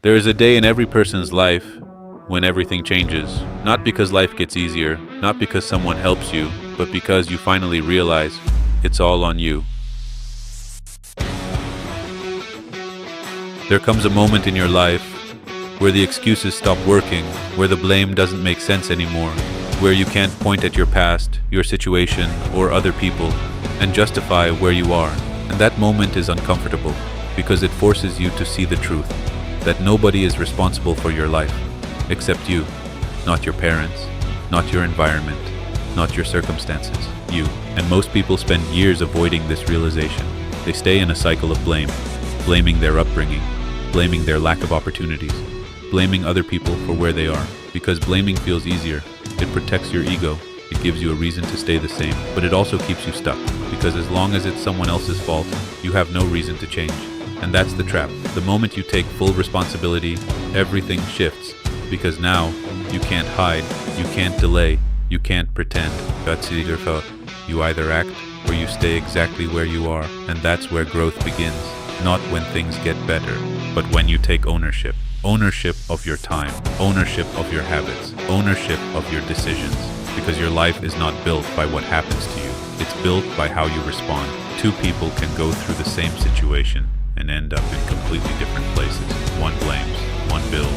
There is a day in every person's life when everything changes. Not because life gets easier, not because someone helps you, but because you finally realize it's all on you. There comes a moment in your life where the excuses stop working, where the blame doesn't make sense anymore, where you can't point at your past, your situation, or other people and justify where you are. And that moment is uncomfortable because it forces you to see the truth, that nobody is responsible for your life except you, not your parents, not your environment, not your circumstances, you. And most people spend years avoiding this realization. They stay in a cycle of blame, blaming their upbringing, blaming their lack of opportunities, blaming other people for where they are. Because blaming feels easier, it protects your ego, it gives you a reason to stay the same, but it also keeps you stuck. Because as long as it's someone else's fault, you have no reason to change. And that's the trap. The moment you take full responsibility, everything shifts. Because now, you can't hide, you can't delay, you can't pretend. You either act or you stay exactly where you are, and that's where growth begins. Not when things get better, but when you take ownership. Ownership of your time, ownership of your habits, ownership of your decisions. Because your life is not built by what happens to you, it's built by how you respond. Two people can go through the same situation and end up in completely different places. One blames, one builds,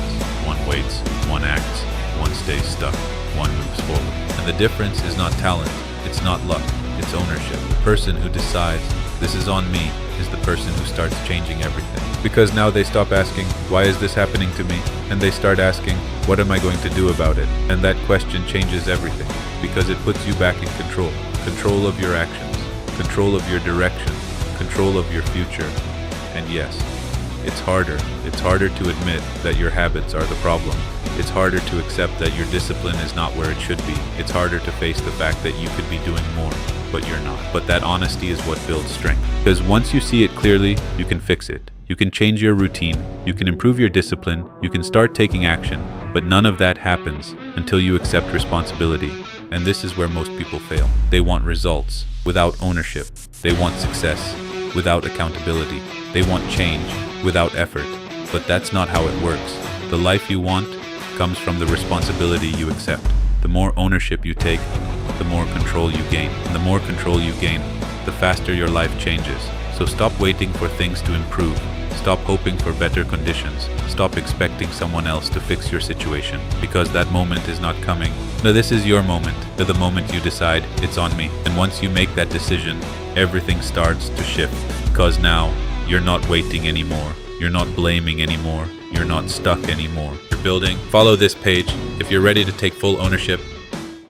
one waits, one acts, one stays stuck, one moves forward. And the difference is not talent, it's not luck, it's ownership. The person who decides, this is on me, is the person who starts changing everything. Because now they stop asking, why is this happening to me? And they start asking, what am I going to do about it? And that question changes everything, because it puts you back in control. Control of your actions, control of your direction, control of your future. And yes, it's harder. It's harder to admit that your habits are the problem. It's harder to accept that your discipline is not where it should be. It's harder to face the fact that you could be doing more, but you're not. But that honesty is what builds strength. Because once you see it clearly, you can fix it. You can change your routine, you can improve your discipline, you can start taking action, but none of that happens until you accept responsibility. And this is where most people fail. They want results without ownership. They want success without accountability. They want change without effort. But that's not how it works. The life you want comes from the responsibility you accept. The more ownership you take, the more control you gain. And the more control you gain, the faster your life changes. So stop waiting for things to improve. Stop hoping for better conditions. Stop expecting someone else to fix your situation, because that moment is not coming. No, this is your moment. The moment you decide, it's on me. And once you make that decision, everything starts to shift. Because now, you're not waiting anymore. You're not blaming anymore. You're not stuck anymore. You're building. Follow this page if you're ready to take full ownership